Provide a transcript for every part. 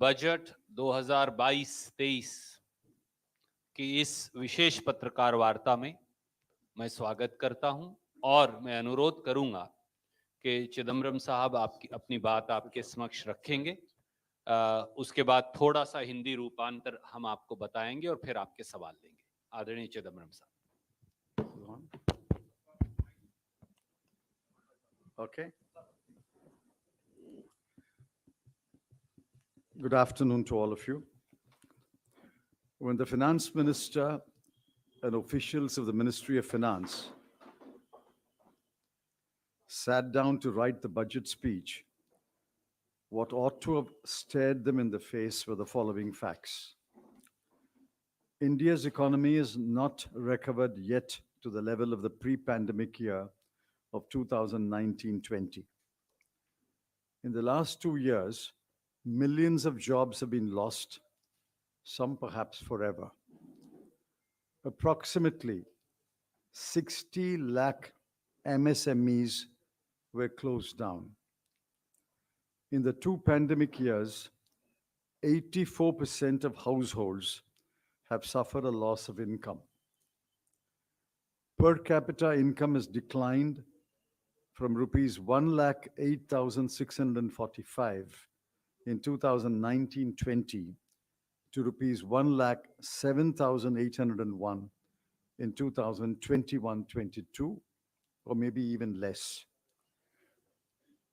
Budget 2022-23 की इस विशेष पत्रकार वार्ता में मैं स्वागत करता हूं और मैं अनुरोध करूंगा कि चिदम्बरम साहब आपकी अपनी बात आपके समक्ष रखेंगे। उसके बाद थोड़ा सा हिंदी रूपांतर हम आपको बताएंगे और फिर आपके सवाल लेंगे। आदरणीय चिदम्बरम साहब। Okay. Good afternoon to all of you. When the finance minister and officials of the Ministry of Finance sat down to write the budget speech, what ought to have stared them in the face were the following facts. India's economy is not recovered yet to the level of the pre-pandemic year of 2019-20. In the last 2 years, millions of jobs have been lost, some perhaps forever. Approximately 60 lakh MSMEs were closed down. In the 2 pandemic years, 84% of households have suffered a loss of income. Per capita income has declined from rupees 1,08,645 in 2019-20 to rupees 1,07,801 in 2021-22, or maybe even less.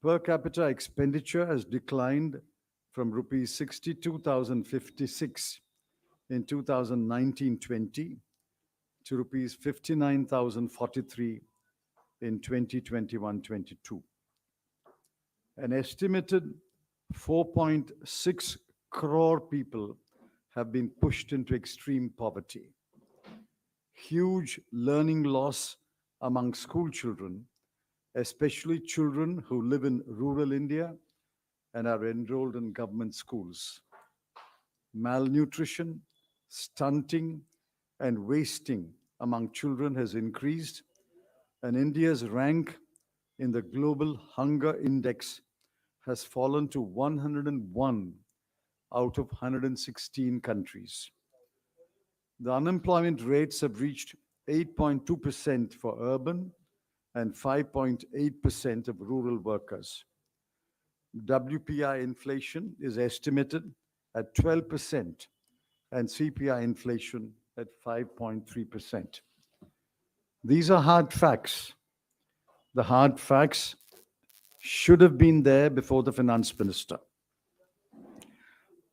Per capita expenditure has declined from rupees 62,056 in 2019-20 to rupees 59,043 in 2021-22. An estimated 4.6 crore people have been pushed into extreme poverty. Huge learning loss among school children, especially children who live in rural India and are enrolled in government schools. Malnutrition, stunting, and wasting among children has increased, and India's rank in the Global Hunger Index has fallen to 101 out of 116 countries. The unemployment rates have reached 8.2% for urban and 5.8% of rural workers. WPI inflation is estimated at 12% and CPI inflation at 5.3%. These are hard facts. The hard facts should have been there before the finance minister.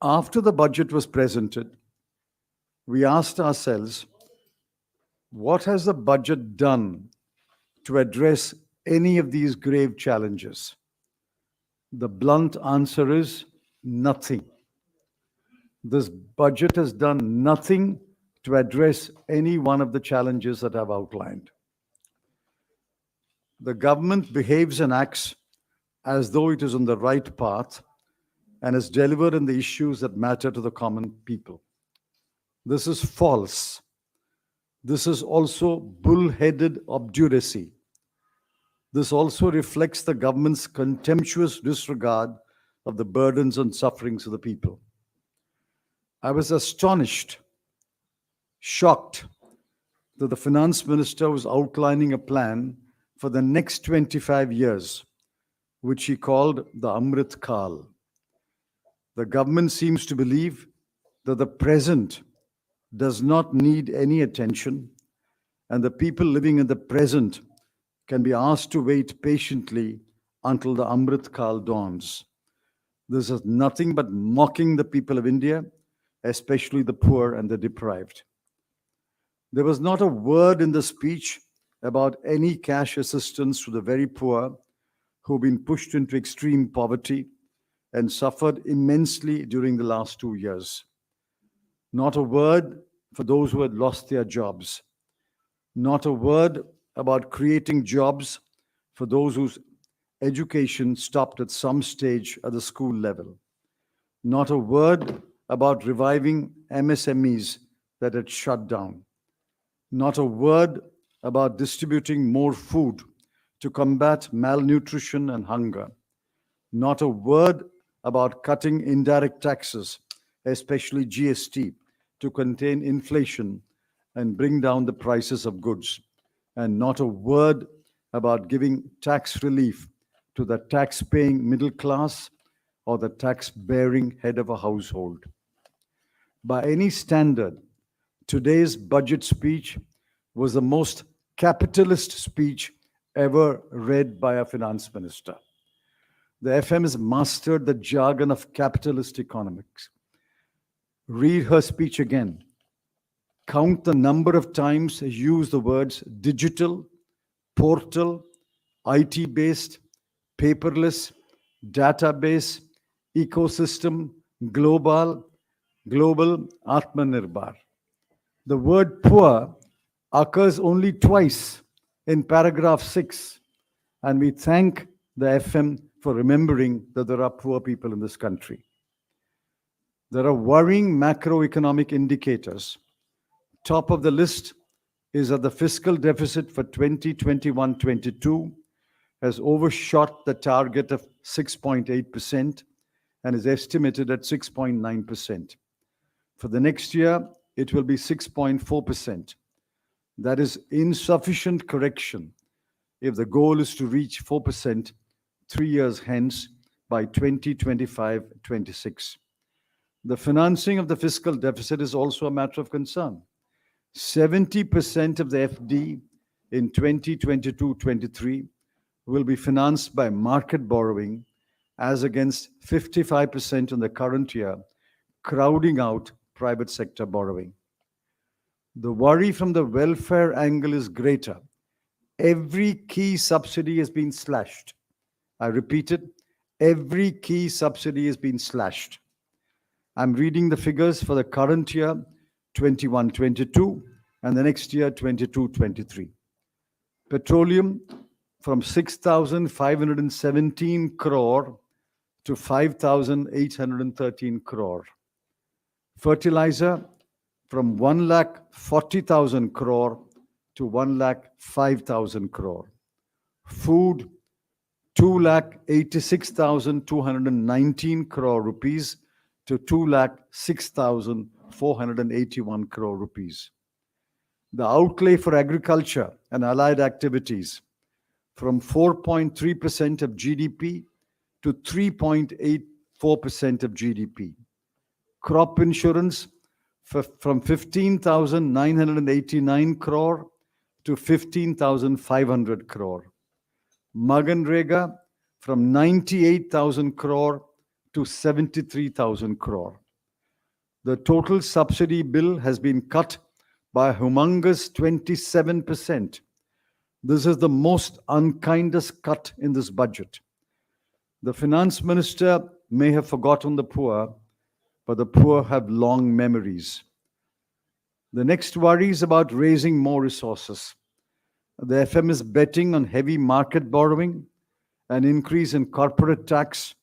After the budget was presented, we asked ourselves, what has the budget done to address any of these grave challenges? The blunt answer is nothing. This budget has done nothing to address any one of the challenges that I've outlined. The government behaves and acts as though it is on the right path and has delivered on the issues that matter to the common people. This is false. This is also bull-headed obduracy. This also reflects the government's contemptuous disregard of the burdens and sufferings of the people. I was astonished, shocked that the finance minister was outlining a plan for the next 25 years, which he called the Amrit Kal. The government seems to believe that the present does not need any attention, and the people living in the present can be asked to wait patiently until the Amrit Kal dawns. This is nothing but mocking the people of India, especially the poor and the deprived. There was not a word in the speech about any cash assistance to the very poor who've been pushed into extreme poverty and suffered immensely during the last 2 years. Not a word for those who had lost their jobs. Not a word about creating jobs for those whose education stopped at some stage at the school level. Not a word about reviving MSMEs that had shut down. Not a word about distributing more food to combat malnutrition and hunger. Not a word about cutting indirect taxes, especially GST, to contain inflation and bring down the prices of goods, and not a word about giving tax relief to the tax-paying middle class or the tax-bearing head of a household. By any standard, today's budget speech was the most capitalist speech ever read by a finance minister. The FM has mastered the jargon of capitalist economics. Read her speech again. Count the number of times she used the words digital, portal, IT-based, paperless, database, ecosystem, global, Atmanirbhar. The word poor occurs only twice in paragraph 6, and we thank the FM for remembering that there are poor people in this country. There are worrying macroeconomic indicators. Top of the list is that the fiscal deficit for 2021-22 has overshot the target of 6.8% and is estimated at 6.9%. For the next year, it will be 6.4%. That is insufficient correction if the goal is to reach 4% 3 years hence by 2025-26. The financing of the fiscal deficit is also a matter of concern. 70% of the FD in 2022-23 will be financed by market borrowing, as against 55% in the current year, crowding out private sector borrowing. The worry from the welfare angle is greater. Every key subsidy has been slashed. I repeat it, every key subsidy has been slashed. I'm reading the figures for the current year, 21-22, and the next year, 22-23. Petroleum from 6,517 crore to 5,813 crore. Fertilizer from 1,40,000 crore to 1,05,000 crore. Food, 2,86,219 crore rupees to 2,06,481 crore rupees. The outlay for agriculture and allied activities from 4.3% of GDP to 3.84% of GDP. Crop insurance from 15,989 crore to 15,500 crore. Maganrega from 98,000 crore to 73,000 crore. The total subsidy bill has been cut by a humongous 27%. This is the most unkindest cut in this budget. The finance minister may have forgotten the poor, but the poor have long memories. The next worry is about raising more resources. The FM is betting on heavy market borrowing, an increase in corporate tax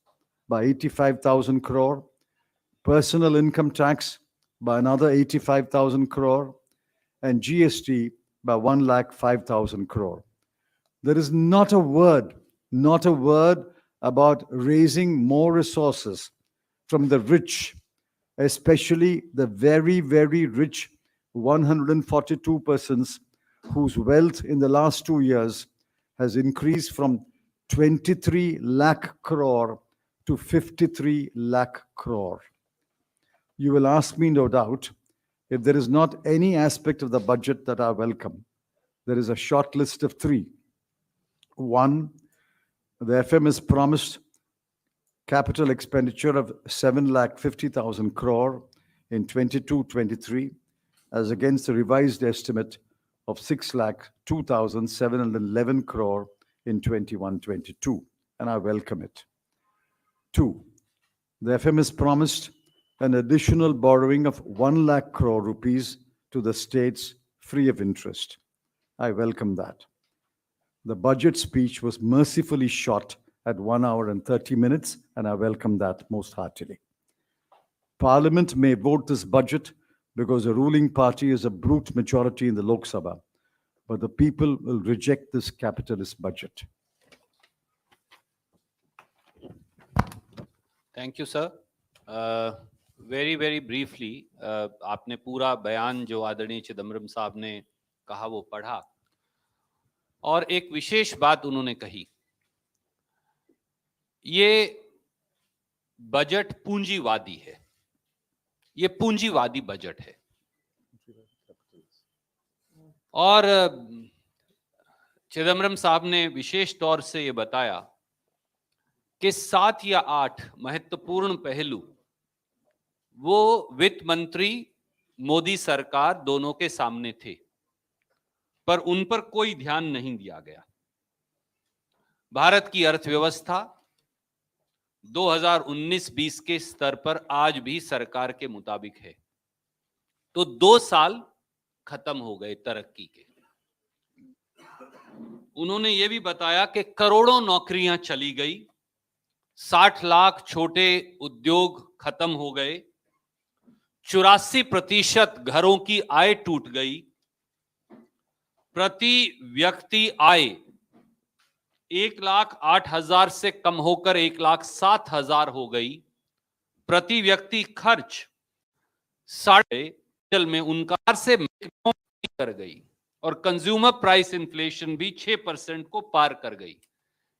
by 85,000 crore, personal income tax by another 85,000 crore, and GST by 1,05,000 crore. There is not a word about raising more resources from the rich, especially the very, very rich 142 persons whose wealth in the last 2 years has increased from 23 lakh crore to 53 lakh crore. You will ask me, no doubt, if there is not any aspect of the budget that I welcome. There is a short list of 3. 1, the FM has promised capital expenditure of 7,50,000 crore in 22-23, as against a revised estimate of 6,02,711 crore in 21-22, and I welcome it. 2, the FM has promised an additional borrowing of 1 lakh crore rupees to the states free of interest. I welcome that. The budget speech was mercifully shot at 1 hour and 30 minutes, and I welcome that most heartily. Parliament may vote this budget because the ruling party is a brute majority in the Lok Sabha, but the people will reject this capitalist budget. Thank you sir. Very very briefly आपने पूरा बयान जो आदरणीय चिदम्बरम साहब ने कहा वो पढ़ा, और एक विशेष बात उन्होंने कही, ये बजट पूंजीवादी है, ये पूंजीवादी बजट है. और चिदम्बरम साहब ने विशेष तौर से ये बताया कि 7 या 8 महत्वपूर्ण पहलू वो वित्त मंत्री, मोदी सरकार दोनों के सामने थे, पर उन पर कोई ध्यान नहीं दिया गया. भारत की अर्थव्यवस्था 2019-20 के स्तर पर आज भी सरकार के मुताबिक है. तो 2 साल खत्म हो गए तरक्की के. उन्होंने ये भी बताया कि करोड़ों नौकरियां चली गई, 60 लाख छोटे उद्योग खत्म हो गए, 84% घरों की आय टूट गई, प्रति व्यक्ति आय 1,08,000 से कम होकर 1,07,000 हो गई, प्रति व्यक्ति खर्च 60 में उनकार से कर गई, और कंज्यूमर प्राइस इन्फ्लेशन भी 6% को पार कर गई.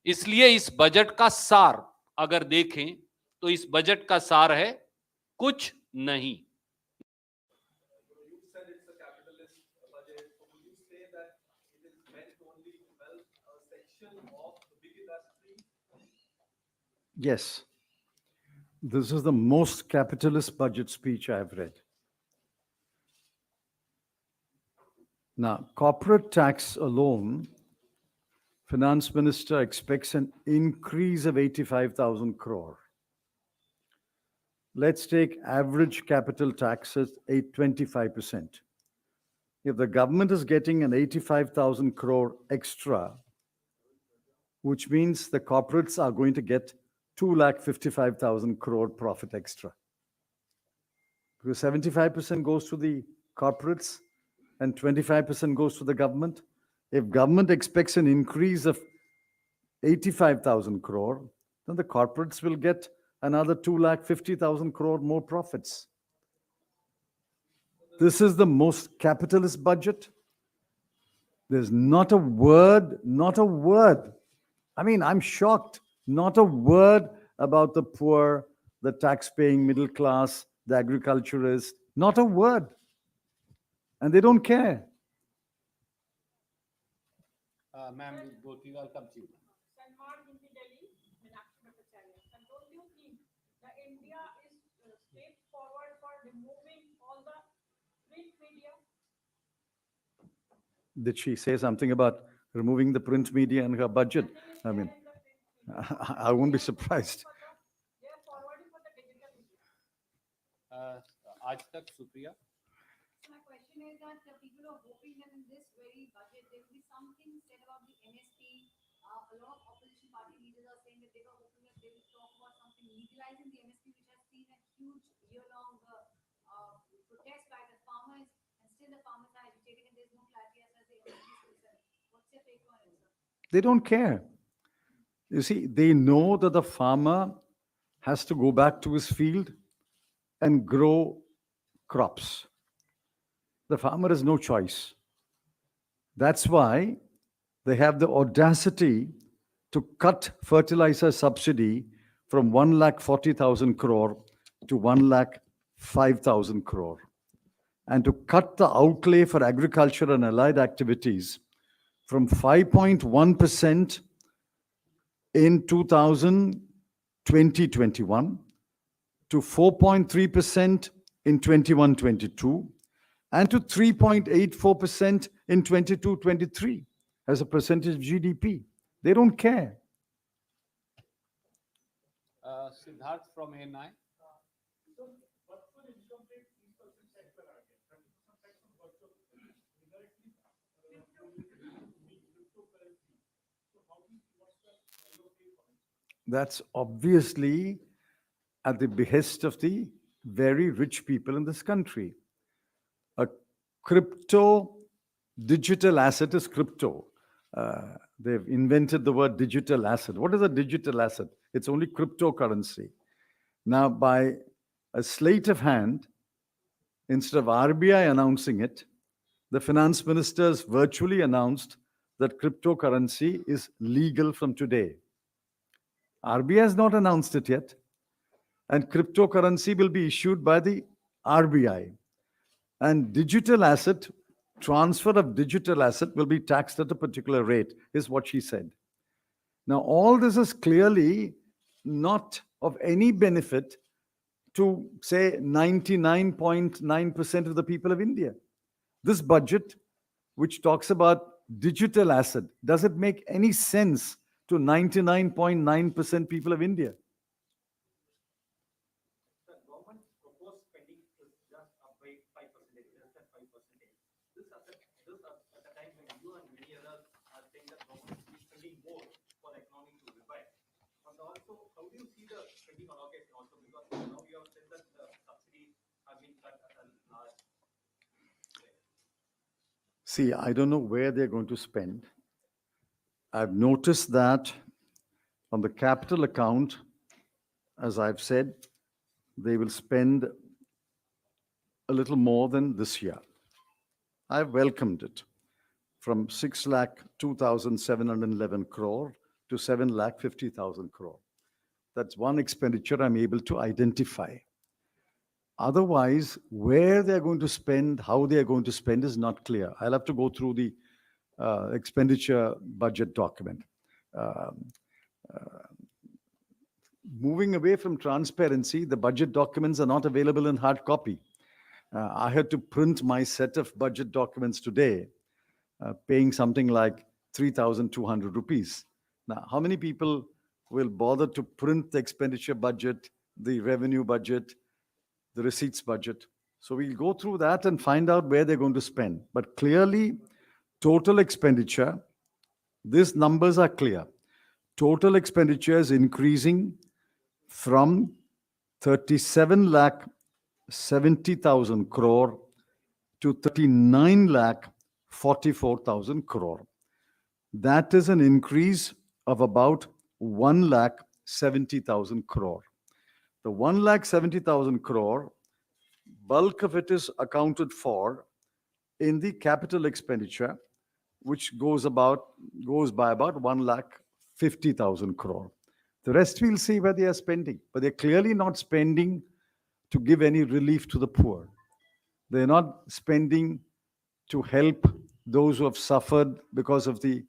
इसलिए इस बजट का सार अगर देखें तो इस बजट का सार है कुछ नहीं. Yes, this is the most capitalist budget speech I've read. Now, corporate tax alone, Finance Minister expects an increase of 85,000 crore. Let's take average capital taxes 25%. If the government is getting an 85,000 crore extra, which means the corporates are going to get 2,55,000 crore profit extra. Because 75% goes to the corporates and 25% goes to the government. If government expects an increase of 85,000 crore, then the corporates will get another 2,50,000 crore more profits. This is the most capitalist budget. There's not a word. I mean, I'm shocked. Not a word about the poor, the tax-paying middle class, the agriculturist. Not a word. And they don't care. Ma'am, Gotiwal come to you. India is straightforward for removing all the print media. Did she say something about removing the print media in her budget? I mean, I won't be surprised. They are forwarding for the digital media. आज तक Supriya. So my question is that the people are hoping that in this very budget there will be something said about the MSP. A lot of opposition party leaders are saying that they were hoping that they will talk about something legalizing the MSP, which has seen a huge year-long protest by the farmers, and still the farmers are agitating and there's no clarity as the MSP is concerned. What's your take on it, sir? They don't care. You see, they know that the farmer has to go back to his field and grow crops. The farmer has no choice. That's why they have the audacity to cut fertilizer subsidy from 1,40,000 crore to 1,05,000 crore, and to cut the outlay for agriculture and allied activities from 5.1% in 2020-21 to 4.3% in 21-22 and to 3.84% in 22-23 as a percentage of GDP. They don't care. Siddharth from ANI. That's obviously at the behest of the very rich people in this country. A crypto digital asset is crypto. They've invented the word digital asset. What is a digital asset? It's only cryptocurrency. Now, by a sleight of hand, instead of RBI announcing it, the finance ministers virtually announced that cryptocurrency is legal from today. RBI has not announced it yet, and cryptocurrency will be issued by the RBI. And digital asset, transfer of digital asset will be taxed at a particular rate, is what she said. Now, all this is clearly not of any benefit to, say, 99.9% of the people of India. This budget, which talks about digital asset, does it make any sense to 99.9% people of India? The government proposed spending is just up by 5%, less than 5%. This at the time when you and many others are saying that government should be spending more for the economy to revive. And also, how do you see the spending allocation also? Because now you have said that the subsidies have been cut at a large. See, I don't know where they're going to spend. I've noticed that on the capital account, as I've said, they will spend a little more than this year. I've welcomed it from 6,02,711 crore to 7,50,000 crore. That's one expenditure I'm able to identify. Otherwise, where they're going to spend, how they're going to spend is not clear. I'll have to go through the expenditure budget document. Moving away from transparency, the budget documents are not available in hard copy. I had to print my set of budget documents today, paying something like 3,200 rupees. Now, how many people will bother to print the expenditure budget, the revenue budget, the receipts budget? So we'll go through that and find out where they're going to spend. But clearly, total expenditure, these numbers are clear. Total expenditure is increasing from 37,70,000 crore to 39,44,000 crore. That is an increase of about 1,70,000 crore. The 1,70,000 crore, bulk of it is accounted for in the capital expenditure, which goes by about 1,50,000 crore. The rest we'll see where they are spending, but they're clearly not spending to give any relief to the poor. They're not spending to help those who have suffered because of the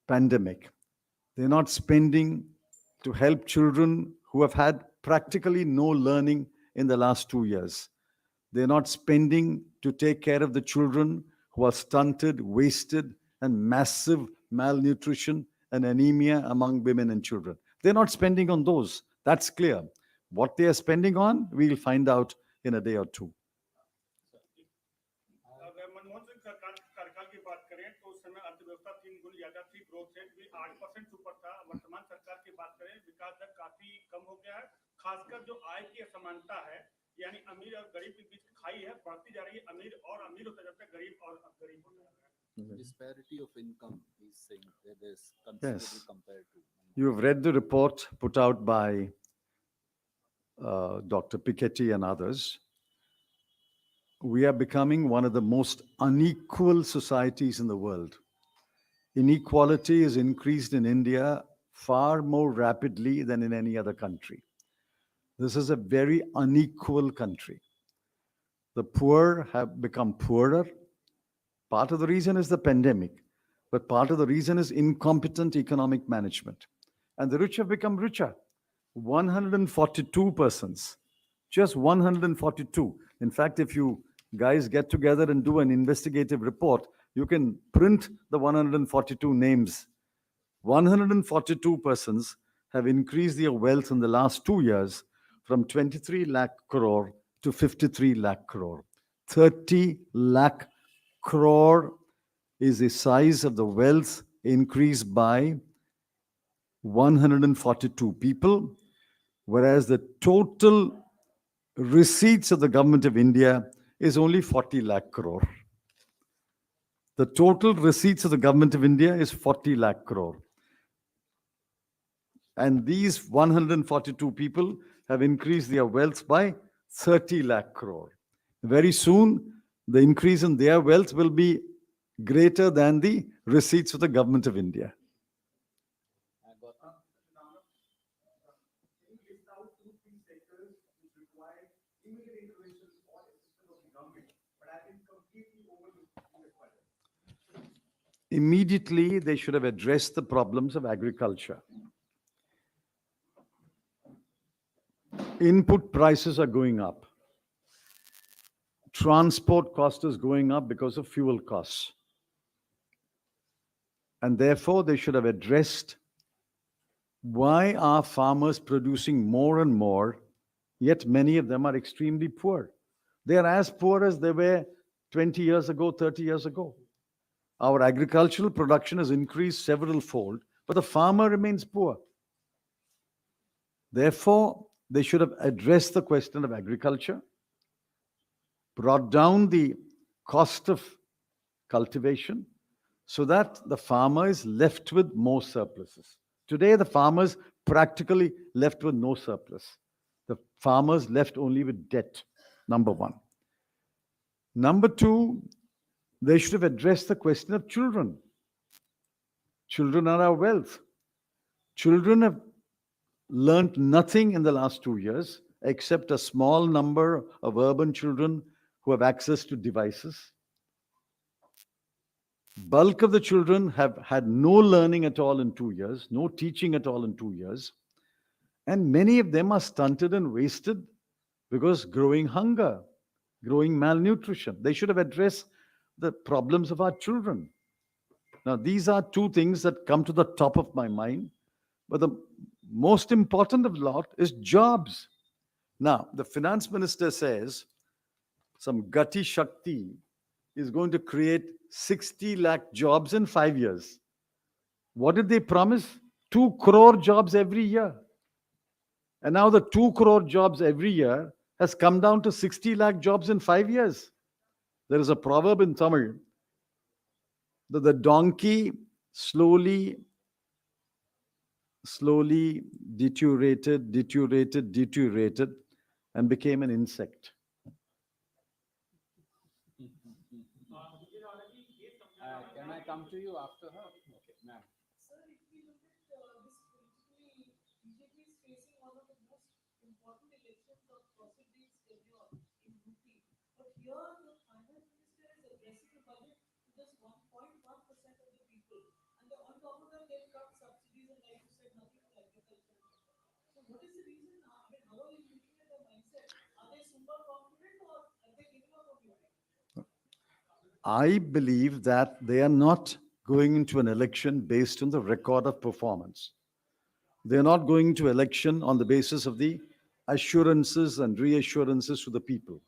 pandemic. They're not spending to help children who have had practically no learning in the last 2 years. They're not spending to take care of the children who are stunted, wasted, and massive malnutrition and anemia among women and children. They're not spending on those. That's clear. What they are spending on, we'll find out in a day or two. अगर मनमोहन सिंह कार्यकाल की बात करें तो उस समय अर्थव्यवस्था 3 गुना ज्यादा थी, ग्रोथ रेट भी 8% ऊपर था। वर्तमान सरकार की बात करें, विकास दर काफी कम हो गया है। खासकर जो आय की असमानता है, यानी अमीर और गरीब के बीच खाई है, बढ़ती जा रही है। अमीर होता जाता है, गरीब होता जाता है। Disparity of income, he's saying, that is considerably Yes. compared to. You've read the report put out by Dr. Piketty and others. We are becoming one of the most unequal societies in the world. Inequality is increased in India far more rapidly than in any other country. This is a very unequal country. The poor have become poorer. Part of the reason is the pandemic, but part of the reason is incompetent economic management. And the rich have become richer. 142 persons, just 142. In fact, if you guys get together and do an investigative report, you can print the 142 names. 142 persons have increased their wealth in the last 2 years from 23 lakh crore to 53 lakh crore. 30 lakh crore is the size of the wealth increased by 142 people, whereas the total receipts of the government of India is only 40 lakh crore. The total receipts of the government of India is 40 lakh crore. And these 142 people have increased their wealth by 30 lakh crore. Very soon, the increase in their wealth will be greater than the receipts of the government of India. Can you list out 2-3 sectors which require immediate intervention or assistance of the government, but have been completely overlooked in this budget? Immediately, they should have addressed the problems of agriculture. Input prices are going up. Transport cost is going up because of fuel costs. And therefore, they should have addressed why are farmers producing more and more, yet many of them are extremely poor. They are as poor as they were 20 years ago, 30 years ago. Our agricultural production has increased several fold, but the farmer remains poor. Therefore, they should have addressed the question of agriculture, brought down the cost of cultivation so that the farmer is left with more surpluses. Today, the farmers practically left with no surplus. The farmers left only with debt, number one. Number two, they should have addressed the question of children. Children are our wealth. Children have learned nothing in the last 2 years except a small number of urban children who have access to devices. Bulk of the children have had no learning at all in 2 years, no teaching at all in 2 years. And many of them are stunted and wasted because growing hunger, growing malnutrition. They should have addressed the problems of our children. Now, these are two things that come to the top of my mind. But the most important of lot is jobs. Now, the finance minister says some Gati Shakti is going to create 60 lakh jobs in 5 years. What did they promise? 2 crore jobs every year. And now the 2 crore jobs every year has come down to 60 lakh jobs in 5 years. There is a proverb in Tamil that the donkey slowly deteriorated and became an insect. Can I come to you after her? Okay, ma'am. Sir, if we look at this politically, BJP is facing one of the most important elections of President's tenure in UP. But here, the finance minister is addressing the budget to just 1.1% of the people. And on top of that, they've cut subsidies and, like you said, nothing for agriculture. So, what is the reason? I mean, how are you looking at the mindset? Are they super confident or are they giving up on you? I believe that they are not going into an election based on the record of performance. They are not going to election on the basis of the assurances and reassurances to the people.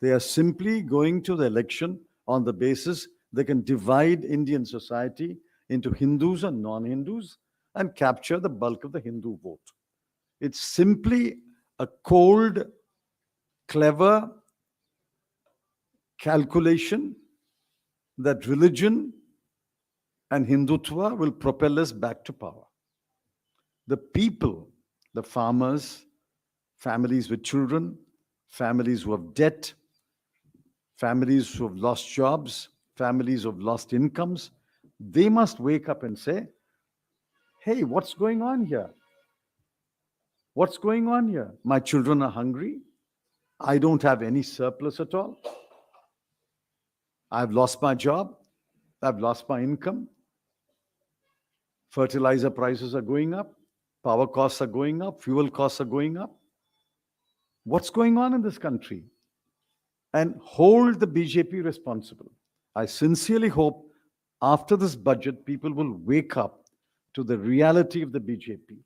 They are simply going to the election on the basis they can divide Indian society into Hindus and non-Hindus and capture the bulk of the Hindu vote. It's simply a cold, clever calculation that religion and Hindutva will propel us back to power. The people, the farmers, families with children, families who have debt, families who have lost jobs, families who have lost incomes, they must wake up and say, hey, what's going on here? What's going on here? My children are hungry. I don't have any surplus at all. I've lost my job. I've lost my income. Fertilizer prices are going up. Power costs are going up. Fuel costs are going up. What's going on in this country? And hold the BJP responsible. I sincerely hope after this budget, people will wake up to the reality of the BJP.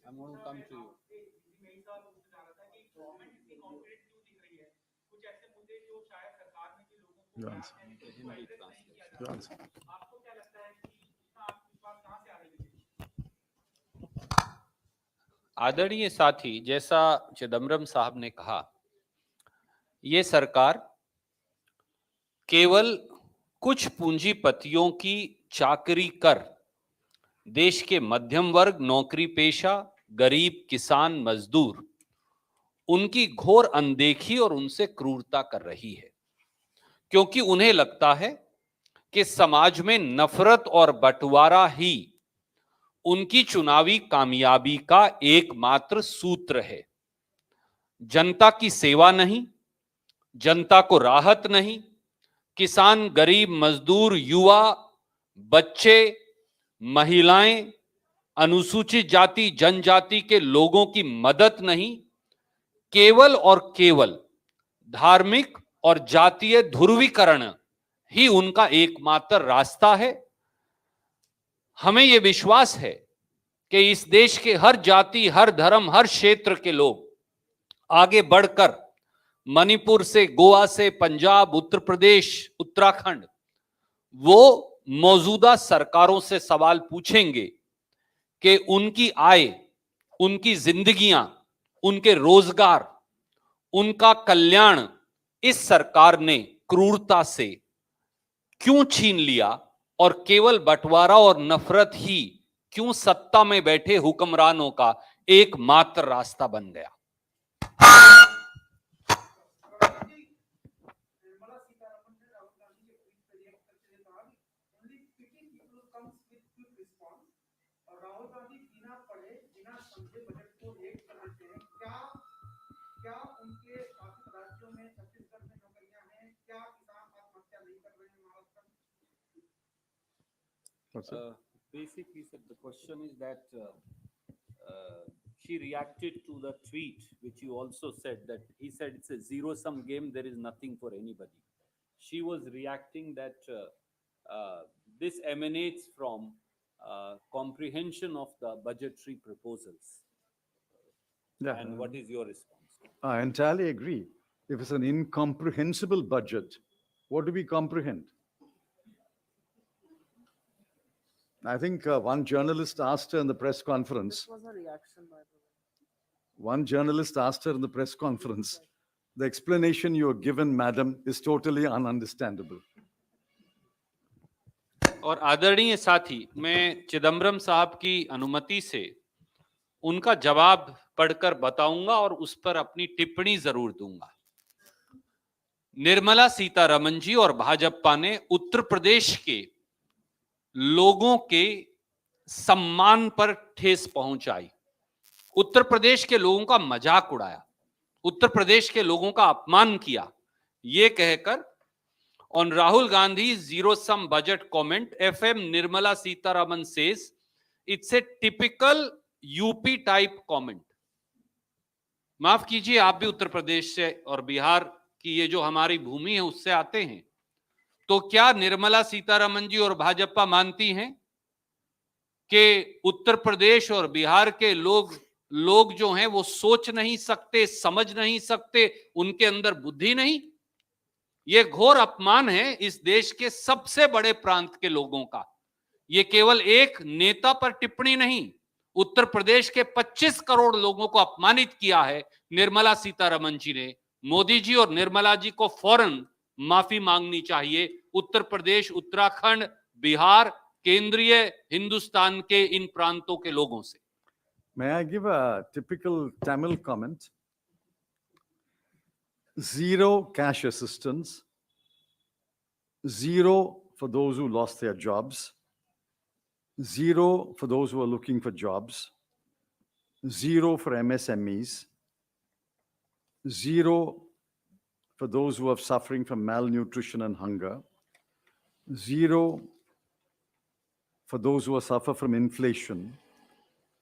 I'm going to come to you. मैं इस बार पूछना चाह रहा था कि government इतनी corporate क्यों दिख रही है? कुछ ऐसे मुद्दे जो शायद सरकार में भी लोगों को Yes. एड्रेस नहीं किया जा रहा है। आपको क्या लगता है कि इतना आत्मविश्वास कहाँ से आ रही है? आदरणीय साथी, जैसा चिदम्बरम साहब ने कहा, ये सरकार केवल कुछ पूंजीपतियों की चाकरी कर देश के मध्यम वर्ग, नौकरी पेशा, गरीब, किसान, मजदूर उनकी घोर अनदेखी और उनसे क्रूरता कर रही है, क्योंकि उन्हें लगता है कि समाज में नफरत और बंटवारा ही उनकी चुनावी कामयाबी का एकमात्र सूत्र है। जनता की सेवा नहीं, जनता को राहत नहीं, किसान, गरीब, मजदूर, युवा, बच्चे, महिलाएं, अनुसूचित जाति जनजाति के लोगों की मदद नहीं, केवल और केवल धार्मिक और जातीय ध्रुवीकरण ही उनका एकमात्र रास्ता है। हमें यह विश्वास है कि इस देश के हर जाति, हर धर्म, हर क्षेत्र के लोग आगे बढ़कर मणिपुर से, गोवा से, पंजाब, उत्तर प्रदेश, उत्तराखंड, वो मौजूदा सरकारों से सवाल पूछेंगे कि उनकी आय, उनकी जिंदगियां, उनके रोजगार, उनका कल्याण इस सरकार ने क्रूरता से क्यों छीन लिया और केवल बंटवारा और नफरत ही क्यों सत्ता में बैठे हुक्मरानों का एकमात्र रास्ता बन गया। निर्मला सीतारमण ने राहुल गांधी के ट्वीट पर रिएक्ट करते हुए कहा only pity people comes with quick response और राहुल गांधी बिना पढ़े बिना समझे बजट को रिएक्ट कर देते हैं। क्या क्या उनके शासित राज्यों में छत्तीसगढ़ में नौकरियां हैं? क्या किसान आत्महत्या नहीं कर रहे हैं महाराष्ट्र में? Basically, sir, the question is that she reacted to the tweet, which you also said that he said it's a zero-sum game. There is nothing for anybody. She was reacting that this emanates from comprehension of the budgetary proposals. Yeah. And what is your response? I entirely agree. If it's an incomprehensible budget, what do we comprehend? I think one journalist asked her in the press conference. was a reaction, by the way. One journalist asked her in the press conference, the explanation you are given, madam, is totally ununderstandable. और आदरणीय साथी, मैं चिदम्बरम साहब की अनुमति से उनका जवाब पढ़कर बताऊंगा और उस पर अपनी टिप्पणी जरूर दूंगा। निर्मला सीतारमण जी और भाजपा ने उत्तर प्रदेश के लोगों के सम्मान पर ठेस पहुंचाई, उत्तर प्रदेश के लोगों का मजाक उड़ाया, उत्तर प्रदेश के लोगों का अपमान किया, ये कहकर on Rahul Gandhi's zero-sum budget comment, FM Nirmala Sitharaman says it's a typical UP type comment. माफ कीजिए, आप भी उत्तर प्रदेश से और बिहार की ये जो हमारी भूमि है उससे आते हैं, तो क्या निर्मला सीतारमण जी और भाजपा मानती हैं कि उत्तर प्रदेश और बिहार के लोग जो हैं वो सोच नहीं सकते, समझ नहीं सकते, उनके अंदर बुद्धि नहीं? ये घोर अपमान है इस देश के सबसे बड़े प्रांत के लोगों का। ये केवल एक नेता पर टिप्पणी नहीं, उत्तर प्रदेश के 25 करोड़ लोगों को अपमानित किया है निर्मला सीतारमण जी ने। मोदी जी और निर्मला जी को फौरन माफी मांगनी चाहिए उत्तर प्रदेश, उत्तराखंड, बिहार, केंद्रीय हिंदुस्तान के इन प्रांतों के लोगों से। May I give a typical Tamil comment? Zero cash assistance, zero for those who lost their jobs, zero for those who are looking for jobs, zero for MSMEs, zero for those who are suffering from malnutrition and hunger, zero for those who suffer from inflation.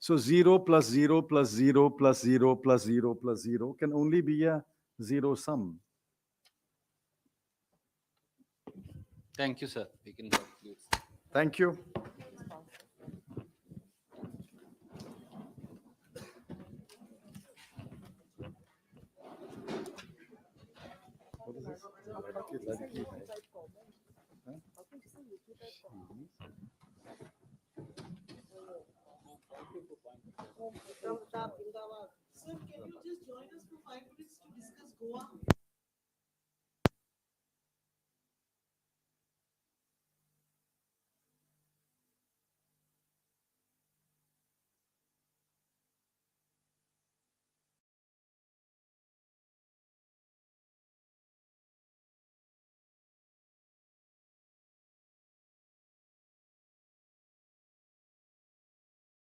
So 0 plus 0 plus 0 plus 0 plus 0 plus 0 can only be a zero sum. Thank you, sir. We can conclude. Thank you. What is this? Ladki hai. Huh? Sir, can you just join us for 5 minutes to discuss Goa?